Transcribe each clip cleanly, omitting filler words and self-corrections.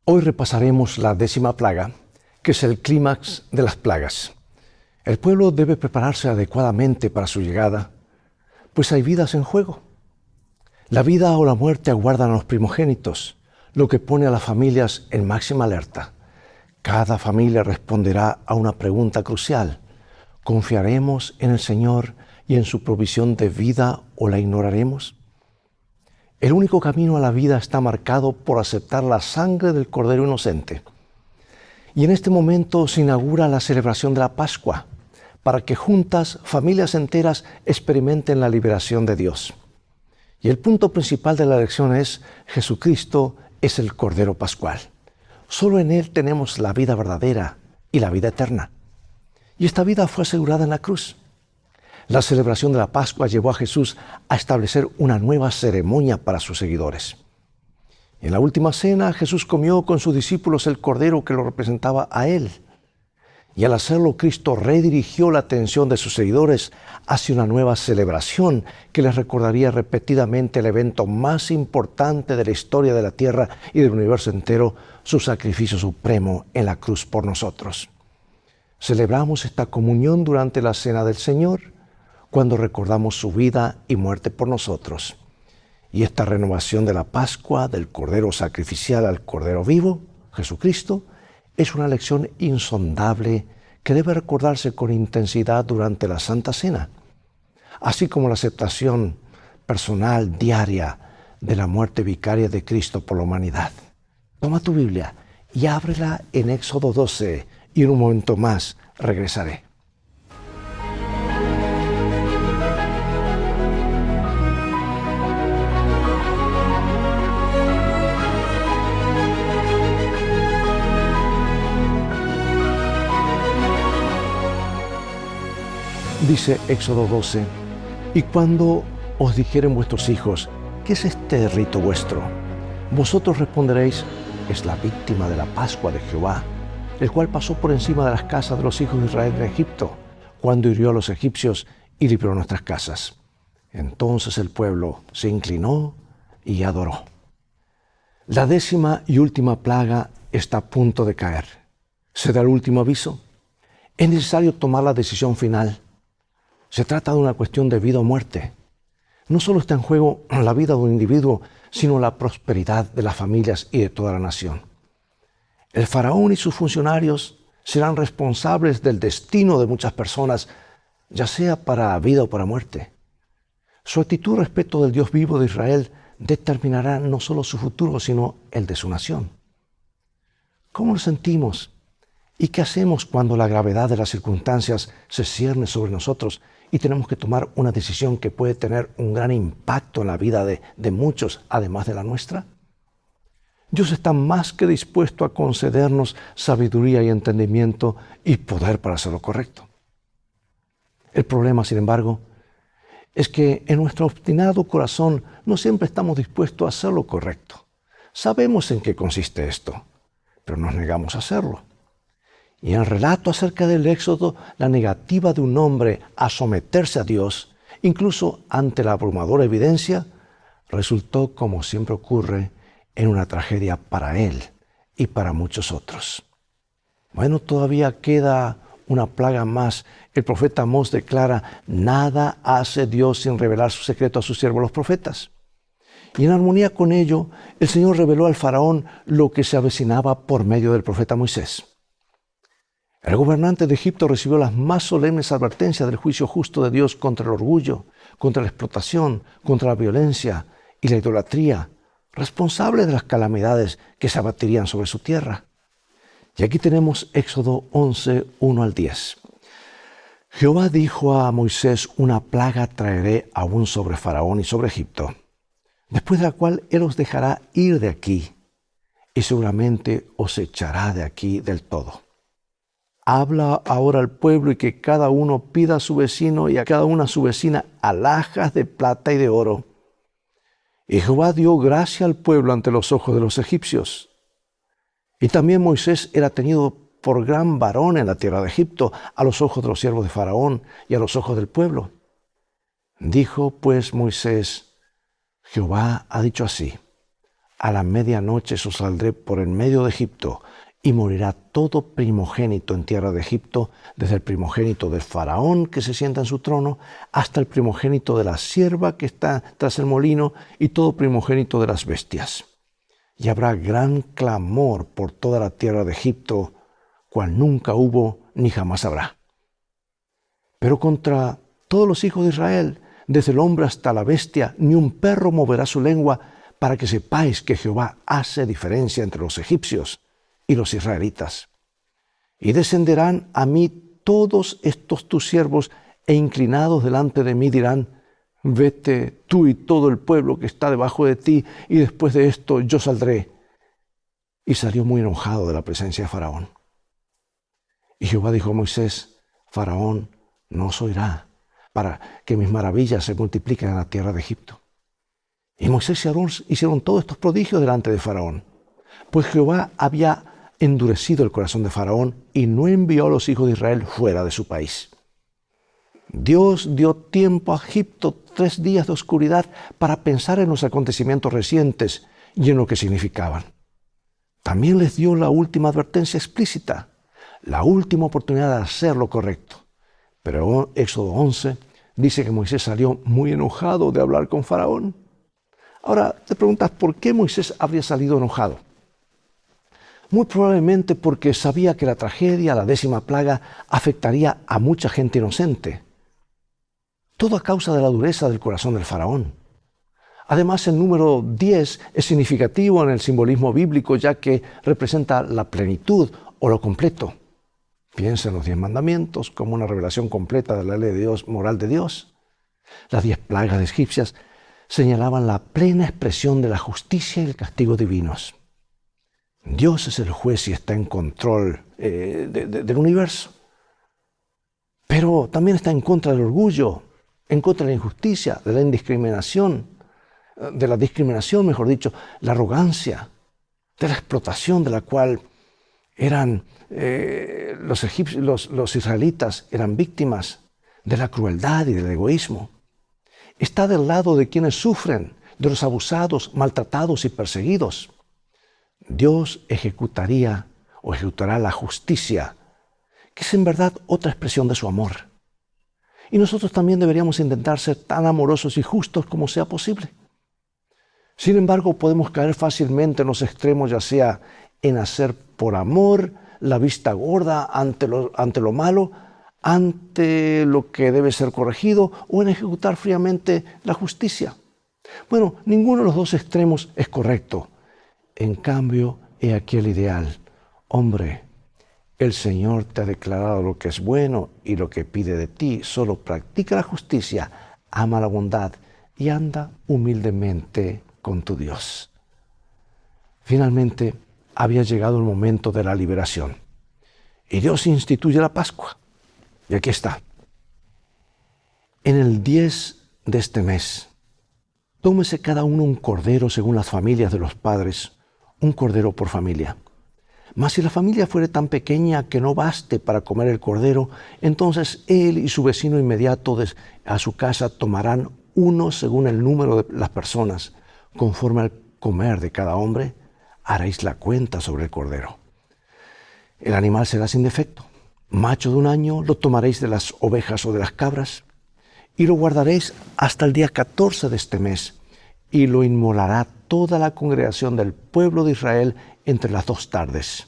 Hoy repasaremos la 10ª plaga, que es el clímax de las plagas. El pueblo debe prepararse adecuadamente para su llegada, pues hay vidas en juego. La vida o la muerte aguardan a los primogénitos, lo que pone a las familias en máxima alerta. Cada familia responderá a una pregunta crucial: ¿confiaremos en el Señor y en su provisión de vida o la ignoraremos? El único camino a la vida está marcado por aceptar la sangre del Cordero Inocente. Y en este momento se inaugura la celebración de la Pascua, para que juntas, familias enteras, experimenten la liberación de Dios. Y el punto principal de la lección es: Jesucristo es el Cordero Pascual. Solo en Él tenemos la vida verdadera y la vida eterna. Y esta vida fue asegurada en la cruz. La celebración de la Pascua llevó a Jesús a establecer una nueva ceremonia para sus seguidores. En la última cena, Jesús comió con sus discípulos el cordero que lo representaba a Él. Y al hacerlo, Cristo redirigió la atención de sus seguidores hacia una nueva celebración que les recordaría repetidamente el evento más importante de la historia de la tierra y del universo entero: su sacrificio supremo en la cruz por nosotros. Celebramos esta comunión durante la Cena del Señor, cuando recordamos su vida y muerte por nosotros. Y esta renovación de la Pascua, del Cordero sacrificial al Cordero vivo, Jesucristo, es una lección insondable que debe recordarse con intensidad durante la Santa Cena, así como la aceptación personal diaria de la muerte vicaria de Cristo por la humanidad. Toma tu Biblia y ábrela en Éxodo 12 y en un momento más regresaré. Dice Éxodo 12: y cuando os dijeren vuestros hijos: ¿qué es este rito vuestro?, vosotros responderéis: es la víctima de la Pascua de Jehová, el cual pasó por encima de las casas de los hijos de Israel en Egipto, cuando hirió a los egipcios y libró nuestras casas. Entonces el pueblo se inclinó y adoró. La 10ª y última plaga está a punto de caer. ¿Se da el último aviso? Es necesario tomar la decisión final. Se trata de una cuestión de vida o muerte. No solo está en juego la vida de un individuo, sino la prosperidad de las familias y de toda la nación. El faraón y sus funcionarios serán responsables del destino de muchas personas, ya sea para vida o para muerte. Su actitud respecto del Dios vivo de Israel determinará no solo su futuro, sino el de su nación. ¿Cómo nos sentimos? ¿Y qué hacemos cuando la gravedad de las circunstancias se cierne sobre nosotros y tenemos que tomar una decisión que puede tener un gran impacto en la vida de muchos, además de la nuestra? Dios está más que dispuesto a concedernos sabiduría y entendimiento y poder para hacer lo correcto. El problema, sin embargo, es que en nuestro obstinado corazón no siempre estamos dispuestos a hacer lo correcto. Sabemos en qué consiste esto, pero nos negamos a hacerlo. Y en el relato acerca del Éxodo, la negativa de un hombre a someterse a Dios, incluso ante la abrumadora evidencia, resultó, como siempre ocurre, en una tragedia para él y para muchos otros. Bueno, todavía queda una plaga más. El profeta Amós declara: nada hace Dios sin revelar su secreto a sus siervos los profetas. Y en armonía con ello, el Señor reveló al faraón lo que se avecinaba por medio del profeta Moisés. El gobernante de Egipto recibió las más solemnes advertencias del juicio justo de Dios contra el orgullo, contra la explotación, contra la violencia y la idolatría, responsable de las calamidades que se abatirían sobre su tierra. Y aquí tenemos Éxodo 11, 1 al 10. Jehová dijo a Moisés: una plaga traeré aún sobre Faraón y sobre Egipto, después de la cual él os dejará ir de aquí, y seguramente os echará de aquí del todo. Habla ahora al pueblo y que cada uno pida a su vecino y a cada una a su vecina alhajas de plata y de oro. Y Jehová dio gracia al pueblo ante los ojos de los egipcios. Y también Moisés era tenido por gran varón en la tierra de Egipto, a los ojos de los siervos de Faraón y a los ojos del pueblo. Dijo pues Moisés: Jehová ha dicho así: A la medianoche os saldré por el medio de Egipto, y morirá todo primogénito en tierra de Egipto, desde el primogénito del faraón que se sienta en su trono, hasta el primogénito de la sierva que está tras el molino, y todo primogénito de las bestias. Y habrá gran clamor por toda la tierra de Egipto, cual nunca hubo ni jamás habrá. Pero contra todos los hijos de Israel, desde el hombre hasta la bestia, ni un perro moverá su lengua, para que sepáis que Jehová hace diferencia entre los egipcios y los israelitas. Y descenderán a mí todos estos tus siervos, e inclinados delante de mí dirán: vete tú y todo el pueblo que está debajo de ti, y después de esto yo saldré. Y salió muy enojado de la presencia de Faraón. Y Jehová dijo a Moisés: Faraón no os oirá, para que mis maravillas se multipliquen en la tierra de Egipto. Y Moisés y Aarón hicieron todos estos prodigios delante de Faraón, pues Jehová había endurecido el corazón de Faraón y no envió a los hijos de Israel fuera de su país. Dios dio tiempo a Egipto 3 días de oscuridad para pensar en los acontecimientos recientes y en lo que significaban. También les dio la última advertencia explícita, la última oportunidad de hacer lo correcto. Pero Éxodo 11 dice que Moisés salió muy enojado de hablar con Faraón. Ahora te preguntas, ¿por qué Moisés habría salido enojado? Muy probablemente porque sabía que la tragedia, la 10ª plaga, afectaría a mucha gente inocente. Todo a causa de la dureza del corazón del faraón. Además, el número 10 es significativo en el simbolismo bíblico, ya que representa la plenitud o lo completo. Piensa en los 10 mandamientos como una revelación completa de la ley de Dios, moral de Dios. Las 10 plagas egipcias señalaban la plena expresión de la justicia y el castigo divinos. Dios es el juez y está en control del universo. Pero también está en contra del orgullo, en contra de la injusticia, de la indiscriminación, de la discriminación, mejor dicho, la arrogancia, de la explotación de la cual eran los israelitas eran víctimas, de la crueldad y del egoísmo. Está del lado de quienes sufren, de los abusados, maltratados y perseguidos. Dios ejecutará la justicia, que es en verdad otra expresión de su amor. Y nosotros también deberíamos intentar ser tan amorosos y justos como sea posible. Sin embargo, podemos caer fácilmente en los extremos, ya sea en hacer por amor la vista gorda ante lo malo, ante lo que debe ser corregido, o en ejecutar fríamente la justicia. Bueno, ninguno de los dos extremos es correcto. En cambio, he aquí el ideal. Hombre, el Señor te ha declarado lo que es bueno y lo que pide de ti. Solo practica la justicia, ama la bondad y anda humildemente con tu Dios. Finalmente, había llegado el momento de la liberación. Y Dios instituye la Pascua. Y aquí está. En el 10 de este mes, tómese cada uno un cordero según las familias de los padres, un cordero por familia. Mas si la familia fuere tan pequeña que no baste para comer el cordero, entonces él y su vecino inmediato a su casa tomarán uno según el número de las personas. Conforme al comer de cada hombre, haréis la cuenta sobre el cordero. El animal será sin defecto. Macho de 1 año lo tomaréis de las ovejas o de las cabras y lo guardaréis hasta el día 14 de este mes, y lo inmolará toda la congregación del pueblo de Israel entre las 2 tardes.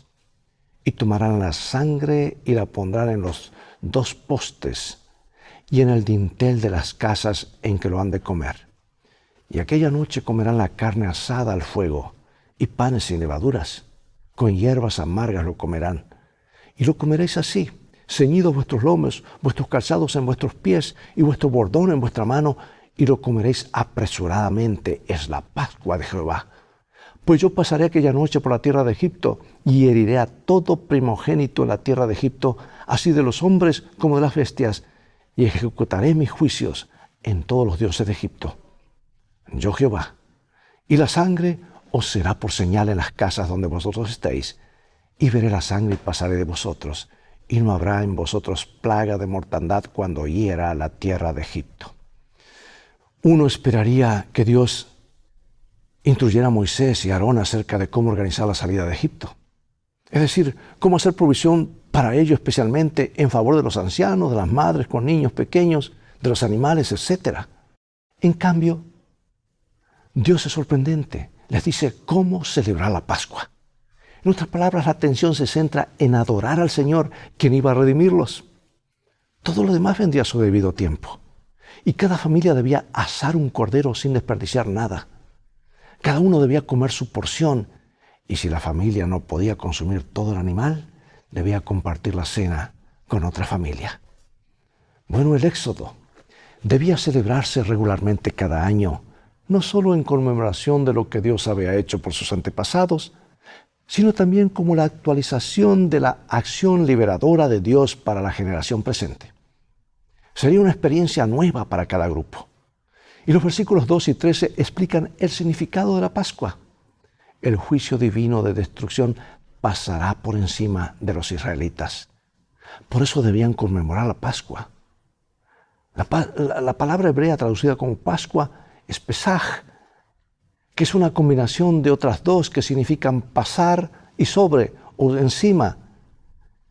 Y tomarán la sangre y la pondrán en los 2 postes y en el dintel de las casas en que lo han de comer. Y aquella noche comerán la carne asada al fuego y panes sin levaduras, con hierbas amargas lo comerán. Y lo comeréis así, ceñidos vuestros lomos, vuestros calzados en vuestros pies y vuestro bordón en vuestra mano, y lo comeréis apresuradamente. Es la Pascua de Jehová. Pues yo pasaré aquella noche por la tierra de Egipto y heriré a todo primogénito en la tierra de Egipto, así de los hombres como de las bestias, y ejecutaré mis juicios en todos los dioses de Egipto. Yo Jehová. Y la sangre os será por señal en las casas donde vosotros estéis, y veré la sangre y pasaré de vosotros, y no habrá en vosotros plaga de mortandad cuando hiera la tierra de Egipto. Uno esperaría que Dios instruyera a Moisés y a Aarón acerca de cómo organizar la salida de Egipto. Es decir, cómo hacer provisión para ello, especialmente en favor de los ancianos, de las madres con niños pequeños, de los animales, etc. En cambio, Dios es sorprendente. Les dice cómo celebrar la Pascua. En otras palabras, la atención se centra en adorar al Señor, quien iba a redimirlos. Todo lo demás vendría a su debido tiempo. Y cada familia debía asar un cordero sin desperdiciar nada. Cada uno debía comer su porción. Y si la familia no podía consumir todo el animal, debía compartir la cena con otra familia. Bueno, el Éxodo debía celebrarse regularmente cada año, no solo en conmemoración de lo que Dios había hecho por sus antepasados, sino también como la actualización de la acción liberadora de Dios para la generación presente. Sería una experiencia nueva para cada grupo. Y los versículos 2 y 13 explican el significado de la Pascua. El juicio divino de destrucción pasará por encima de los israelitas. Por eso debían conmemorar la Pascua. La palabra hebrea traducida como Pascua es Pesaj, que es una combinación de otras dos que significan pasar y sobre o encima,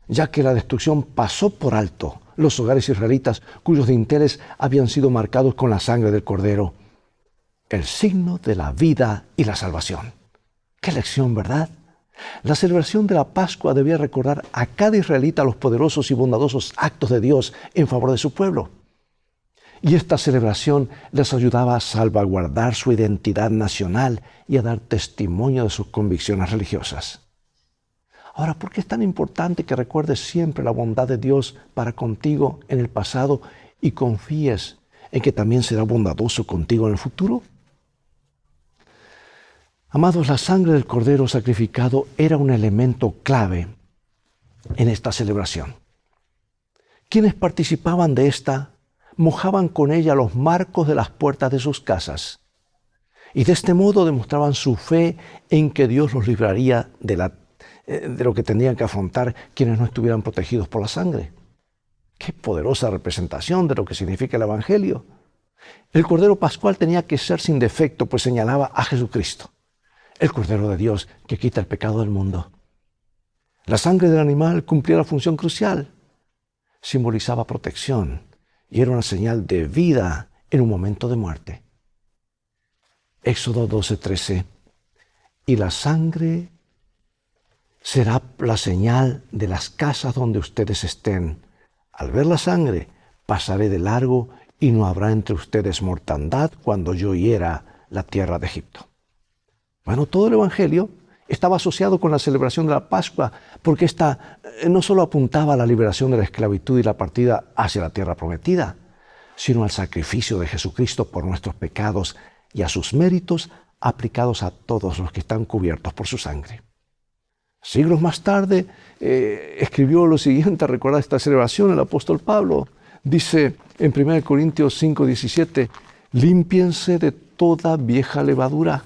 ya que la destrucción pasó por alto los hogares israelitas cuyos dinteles habían sido marcados con la sangre del Cordero, el signo de la vida y la salvación. ¡Qué lección!, ¿verdad? La celebración de la Pascua debía recordar a cada israelita los poderosos y bondadosos actos de Dios en favor de su pueblo. Y esta celebración les ayudaba a salvaguardar su identidad nacional y a dar testimonio de sus convicciones religiosas. Ahora, ¿por qué es tan importante que recuerdes siempre la bondad de Dios para contigo en el pasado y confíes en que también será bondadoso contigo en el futuro? Amados, la sangre del Cordero sacrificado era un elemento clave en esta celebración. Quienes participaban de esta mojaban con ella los marcos de las puertas de sus casas y de este modo demostraban su fe en que Dios los libraría de lo que tendrían que afrontar quienes no estuvieran protegidos por la sangre. ¡Qué poderosa representación de lo que significa el Evangelio! El Cordero Pascual tenía que ser sin defecto, pues señalaba a Jesucristo, el Cordero de Dios que quita el pecado del mundo. La sangre del animal cumplía la función crucial. Simbolizaba protección y era una señal de vida en un momento de muerte. Éxodo 12:13. Y la sangre será la señal de las casas donde ustedes estén. Al ver la sangre, pasaré de largo y no habrá entre ustedes mortandad cuando yo hiera la tierra de Egipto. Bueno, todo el Evangelio estaba asociado con la celebración de la Pascua, porque esta no solo apuntaba a la liberación de la esclavitud y la partida hacia la tierra prometida, sino al sacrificio de Jesucristo por nuestros pecados y a sus méritos aplicados a todos los que están cubiertos por su sangre. Siglos más tarde escribió lo siguiente a recordar esta celebración el apóstol Pablo. Dice en 1 Corintios 5:17, límpiense de toda vieja levadura,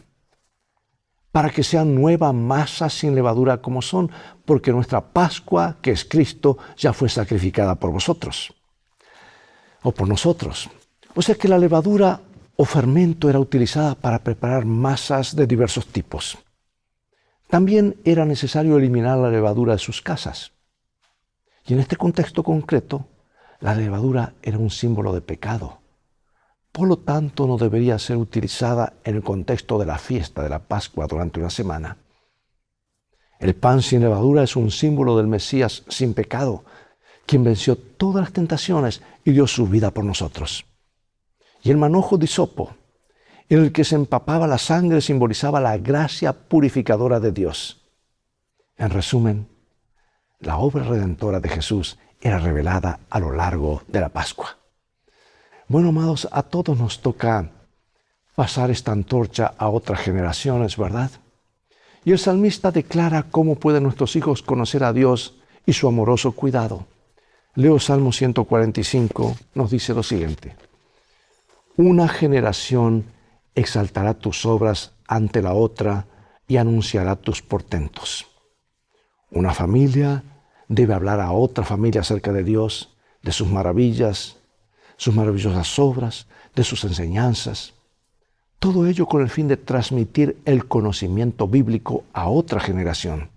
para que sean nueva masa sin levadura como son, porque nuestra Pascua, que es Cristo, ya fue sacrificada por vosotros, o por nosotros. O sea que la levadura o fermento era utilizada para preparar masas de diversos tipos. También era necesario eliminar la levadura de sus casas. Y en este contexto concreto, la levadura era un símbolo de pecado. Por lo tanto, no debería ser utilizada en el contexto de la fiesta de la Pascua durante una semana. El pan sin levadura es un símbolo del Mesías sin pecado, quien venció todas las tentaciones y dio su vida por nosotros. Y el manojo de hisopo, en el que se empapaba la sangre, simbolizaba la gracia purificadora de Dios. En resumen, la obra redentora de Jesús era revelada a lo largo de la Pascua. Bueno, amados, a todos nos toca pasar esta antorcha a otras generaciones, ¿verdad? Y el salmista declara cómo pueden nuestros hijos conocer a Dios y su amoroso cuidado. Leo Salmo 145, nos dice lo siguiente. Una generación exaltará tus obras ante la otra y anunciará tus portentos. Una familia debe hablar a otra familia acerca de Dios, de sus maravillas, sus maravillosas obras, de sus enseñanzas. Todo ello con el fin de transmitir el conocimiento bíblico a otra generación.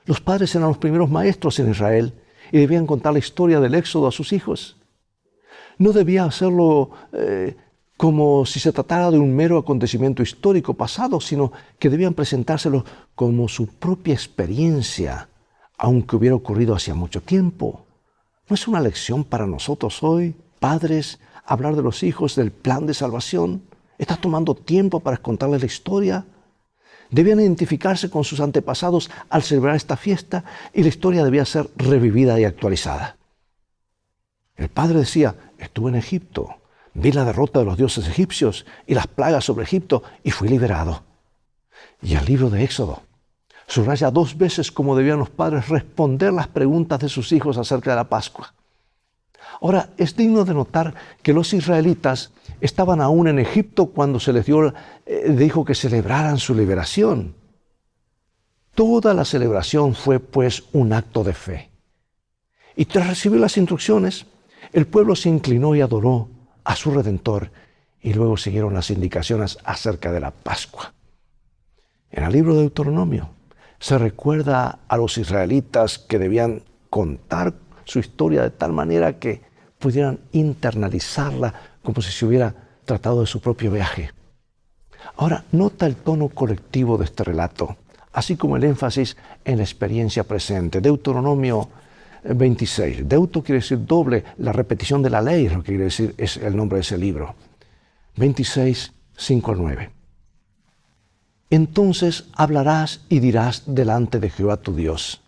Los padres eran los primeros maestros en Israel y debían contar la historia del Éxodo a sus hijos. No debía hacerlo como si se tratara de un mero acontecimiento histórico pasado, sino que debían presentárselo como su propia experiencia, aunque hubiera ocurrido hacía mucho tiempo. ¿No es una lección para nosotros hoy, padres, hablar de los hijos del plan de salvación? ¿Estás tomando tiempo para contarles la historia? Debían identificarse con sus antepasados al celebrar esta fiesta y la historia debía ser revivida y actualizada. El padre decía: estuve en Egipto, vi la derrota de los dioses egipcios y las plagas sobre Egipto y fui liberado. Y el libro de Éxodo subraya 2 veces cómo debían los padres responder las preguntas de sus hijos acerca de la Pascua. Ahora, es digno de notar que los israelitas estaban aún en Egipto cuando se les dijo que celebraran su liberación. Toda la celebración fue, pues, un acto de fe. Y tras recibir las instrucciones, el pueblo se inclinó y adoró a su Redentor, y luego siguieron las indicaciones acerca de la Pascua. En el libro de Deuteronomio se recuerda a los israelitas que debían contar su historia de tal manera que pudieran internalizarla como si se hubiera tratado de su propio viaje. Ahora, nota el tono colectivo de este relato, así como el énfasis en la experiencia presente. Deuteronomio 26. Deuto quiere decir doble, la repetición de la ley es lo que quiere decir, es el nombre de ese libro. 26, 5 al 9. Entonces hablarás y dirás delante de Jehová tu Dios: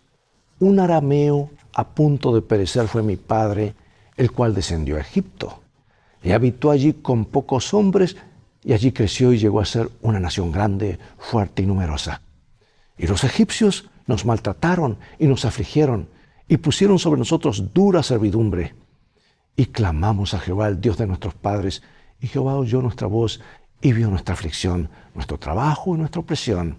un arameo a punto de perecer fue mi padre, el cual descendió a Egipto, y habitó allí con pocos hombres, y allí creció y llegó a ser una nación grande, fuerte y numerosa. Y los egipcios nos maltrataron y nos afligieron, y pusieron sobre nosotros dura servidumbre. Y clamamos a Jehová, el Dios de nuestros padres, y Jehová oyó nuestra voz y vio nuestra aflicción, nuestro trabajo y nuestra opresión.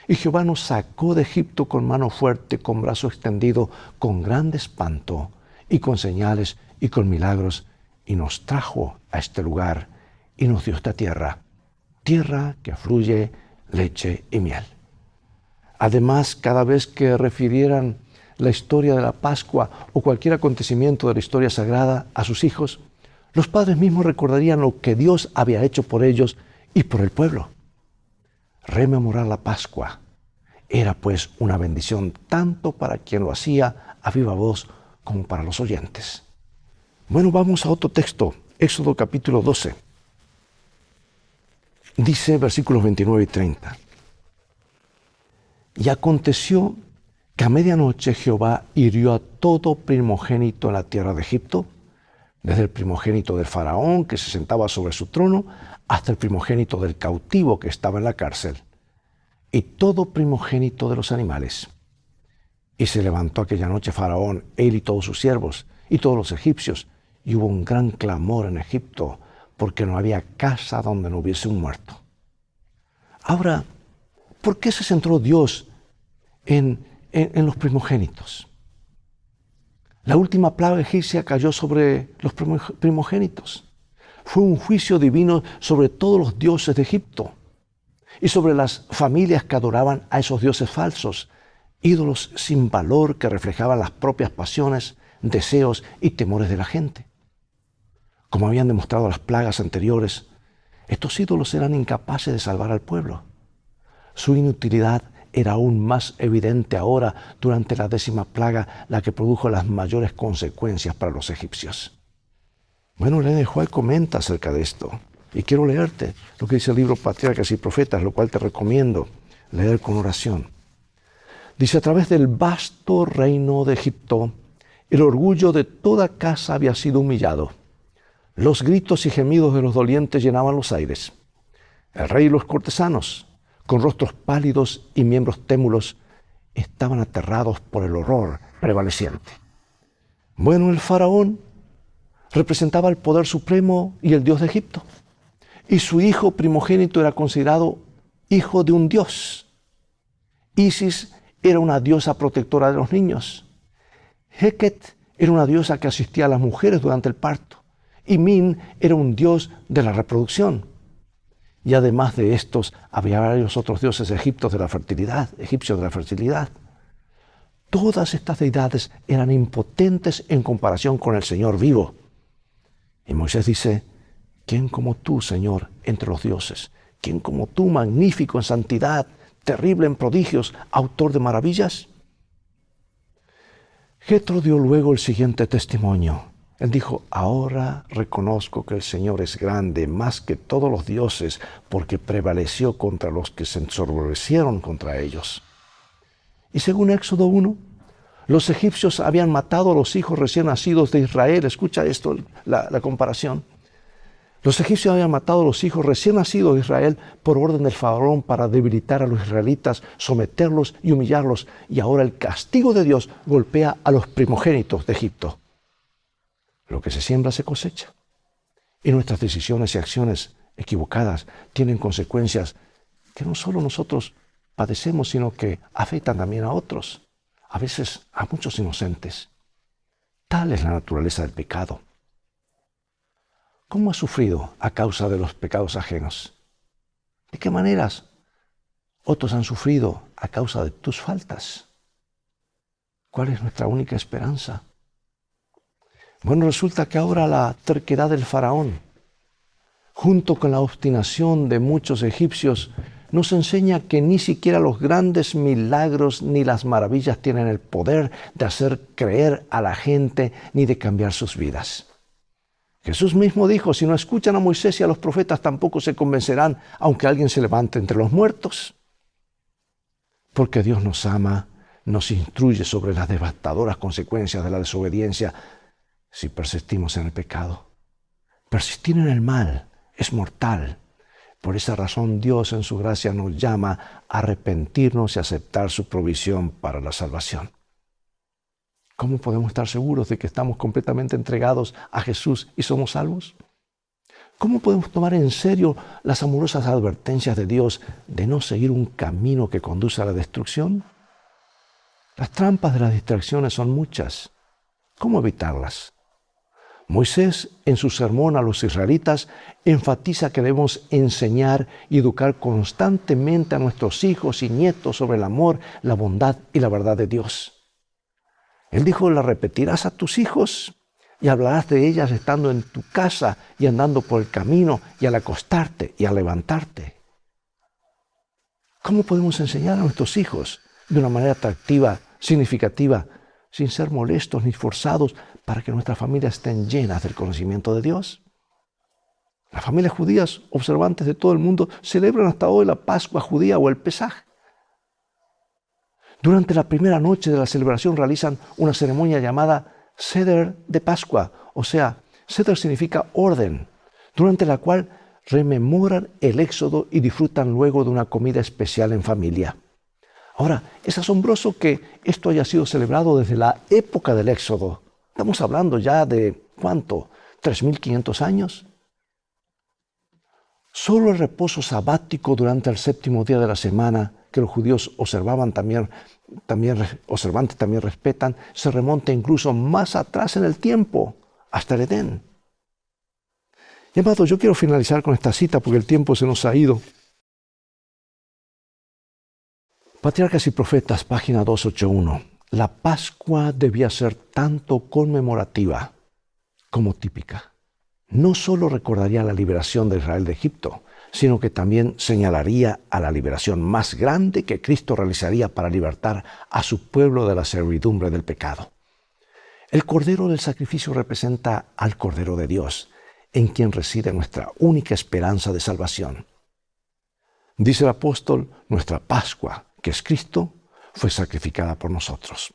Y Jehová nos sacó de Egipto con mano fuerte, con brazo extendido, con grande espanto, y con señales y con milagros, y nos trajo a este lugar, y nos dio esta tierra, tierra que fluye leche y miel. Además, cada vez que refirieran la historia de la Pascua o cualquier acontecimiento de la historia sagrada a sus hijos, los padres mismos recordarían lo que Dios había hecho por ellos y por el pueblo. Rememorar la Pascua era pues una bendición tanto para quien lo hacía a viva voz como para los oyentes. Bueno, vamos a otro texto, Éxodo capítulo 12. Dice versículos 29 y 30. Y aconteció que a medianoche Jehová hirió a todo primogénito en la tierra de Egipto, desde el primogénito del faraón que se sentaba sobre su trono, hasta el primogénito del cautivo que estaba en la cárcel, y todo primogénito de los animales. Y se levantó aquella noche Faraón, él y todos sus siervos, y todos los egipcios, y hubo un gran clamor en Egipto, porque no había casa donde no hubiese un muerto. Ahora, ¿por qué se centró Dios en los primogénitos? La última plaga egipcia cayó sobre los primogénitos. Fue un juicio divino sobre todos los dioses de Egipto y sobre las familias que adoraban a esos dioses falsos, ídolos sin valor que reflejaban las propias pasiones, deseos y temores de la gente. Como habían demostrado las plagas anteriores, estos ídolos eran incapaces de salvar al pueblo. Su inutilidad era aún más evidente ahora durante la 10ª plaga, la que produjo las mayores consecuencias para los egipcios. Bueno, Elena White comenta acerca de esto, y quiero leerte lo que dice el libro Patriarcas y Profetas, lo cual te recomiendo leer con oración. Dice: a través del vasto reino de Egipto, el orgullo de toda casa había sido humillado. Los gritos y gemidos de los dolientes llenaban los aires. El rey y los cortesanos, con rostros pálidos y miembros témulos, estaban aterrados por el horror prevaleciente. Bueno, el faraón representaba el poder supremo y el dios de Egipto, y su hijo primogénito era considerado hijo de un dios. Isis era una diosa protectora de los niños. Heket era una diosa que asistía a las mujeres durante el parto, y Min era un dios de la reproducción. Y además de estos, había varios otros dioses egipcios de la fertilidad. Todas estas deidades eran impotentes en comparación con el Señor vivo. Y Moisés dice, ¿quién como tú, Señor, entre los dioses? ¿Quién como tú, magnífico en santidad, terrible en prodigios, autor de maravillas? Jetro dio luego el siguiente testimonio. Él dijo, ahora reconozco que el Señor es grande más que todos los dioses, porque prevaleció contra los que se ensombrecieron contra ellos. Y según Éxodo 1, los egipcios habían matado a los hijos recién nacidos de Israel. Escucha esto, la comparación. Los egipcios habían matado a los hijos recién nacidos de Israel por orden del faraón para debilitar a los israelitas, someterlos y humillarlos. Y ahora el castigo de Dios golpea a los primogénitos de Egipto. Lo que se siembra se cosecha. Y nuestras decisiones y acciones equivocadas tienen consecuencias que no solo nosotros padecemos, sino que afectan también a otros, a veces a muchos inocentes. Tal es la naturaleza del pecado. ¿Cómo has sufrido a causa de los pecados ajenos? ¿De qué maneras otros han sufrido a causa de tus faltas? ¿Cuál es nuestra única esperanza? Bueno, resulta que ahora la terquedad del faraón, junto con la obstinación de muchos egipcios, nos enseña que ni siquiera los grandes milagros ni las maravillas tienen el poder de hacer creer a la gente ni de cambiar sus vidas. Jesús mismo dijo, si no escuchan a Moisés y a los profetas, tampoco se convencerán, aunque alguien se levante entre los muertos. Porque Dios nos ama, nos instruye sobre las devastadoras consecuencias de la desobediencia si persistimos en el pecado. Persistir en el mal es mortal. Por esa razón Dios en su gracia nos llama a arrepentirnos y aceptar su provisión para la salvación. ¿Cómo podemos estar seguros de que estamos completamente entregados a Jesús y somos salvos? ¿Cómo podemos tomar en serio las amorosas advertencias de Dios de no seguir un camino que conduce a la destrucción? Las trampas de las distracciones son muchas. ¿Cómo evitarlas? Moisés, en su sermón a los israelitas, enfatiza que debemos enseñar y educar constantemente a nuestros hijos y nietos sobre el amor, la bondad y la verdad de Dios. Él dijo, la repetirás a tus hijos y hablarás de ellas estando en tu casa y andando por el camino y al acostarte y al levantarte. ¿Cómo podemos enseñar a nuestros hijos de una manera atractiva, significativa, sin ser molestos ni forzados para que nuestras familias estén llenas del conocimiento de Dios? Las familias judías observantes de todo el mundo celebran hasta hoy la Pascua judía o el Pesaj. Durante la primera noche de la celebración realizan una ceremonia llamada Seder de Pascua, o sea, Seder significa orden, durante la cual rememoran el Éxodo y disfrutan luego de una comida especial en familia. Ahora, es asombroso que esto haya sido celebrado desde la época del Éxodo. Estamos hablando ya de, ¿cuánto? ¿3.500 años? Solo el reposo sabático durante el séptimo día de la semana, que los judíos también respetan, se remonta incluso más atrás en el tiempo, hasta el Edén. Y amados, yo quiero finalizar con esta cita porque el tiempo se nos ha ido. Patriarcas y Profetas, página 281. La Pascua debía ser tanto conmemorativa como típica. No solo recordaría la liberación de Israel de Egipto, sino que también señalaría a la liberación más grande que Cristo realizaría para libertar a su pueblo de la servidumbre del pecado. El Cordero del Sacrificio representa al Cordero de Dios, en quien reside nuestra única esperanza de salvación. Dice el apóstol, nuestra Pascua, que es Cristo, fue sacrificada por nosotros.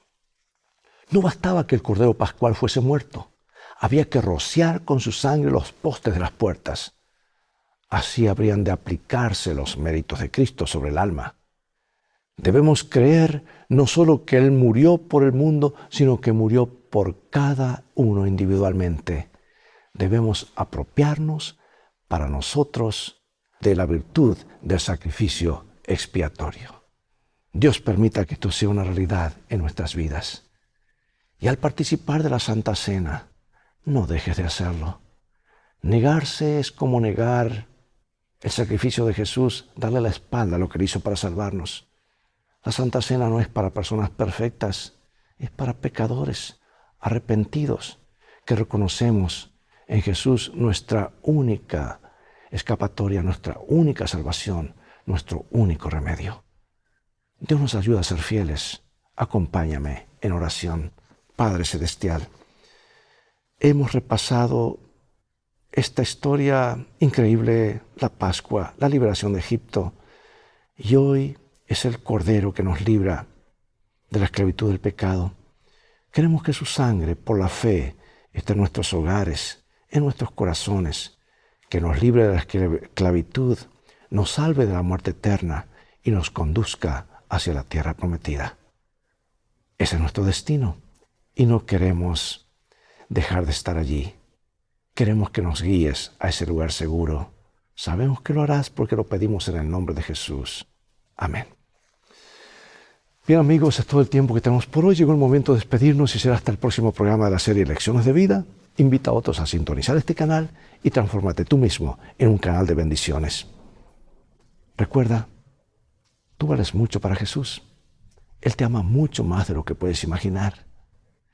No bastaba que el Cordero Pascual fuese muerto, había que rociar con su sangre los postes de las puertas. Así habrían de aplicarse los méritos de Cristo sobre el alma. Debemos creer no solo que Él murió por el mundo, sino que murió por cada uno individualmente. Debemos apropiarnos para nosotros de la virtud del sacrificio expiatorio. Dios permita que esto sea una realidad en nuestras vidas. Y al participar de la Santa Cena, no dejes de hacerlo. Negarse es como negar El sacrificio de Jesús, darle la espalda a lo que Él hizo para salvarnos. La Santa Cena no es para personas perfectas, es para pecadores arrepentidos que reconocemos en Jesús nuestra única escapatoria, nuestra única salvación, nuestro único remedio. Dios nos ayuda a ser fieles. Acompáñame en oración. Padre Celestial, hemos repasado esta historia increíble, la Pascua, la liberación de Egipto, y hoy es el Cordero que nos libra de la esclavitud del pecado. Queremos que su sangre, por la fe, esté en nuestros hogares, en nuestros corazones, que nos libre de la esclavitud, nos salve de la muerte eterna y nos conduzca hacia la tierra prometida. Ese es nuestro destino y no queremos dejar de estar allí. Queremos que nos guíes a ese lugar seguro. Sabemos que lo harás porque lo pedimos en el nombre de Jesús. Amén. Bien amigos, es todo el tiempo que tenemos por hoy. Llegó el momento de despedirnos y será hasta el próximo programa de la serie Lecciones de Vida. Invita a otros a sintonizar este canal y transfórmate tú mismo en un canal de bendiciones. Recuerda, tú vales mucho para Jesús. Él te ama mucho más de lo que puedes imaginar.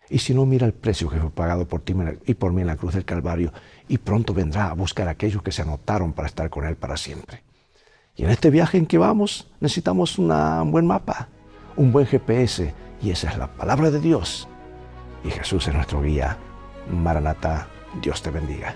Y si no, mira el precio que fue pagado por ti y por mí en la cruz del Calvario, y pronto vendrá a buscar a aquellos que se anotaron para estar con Él para siempre. Y en este viaje en que vamos, necesitamos un buen mapa, un buen GPS, y esa es la palabra de Dios. Y Jesús es nuestro guía. Maranatá, Dios te bendiga.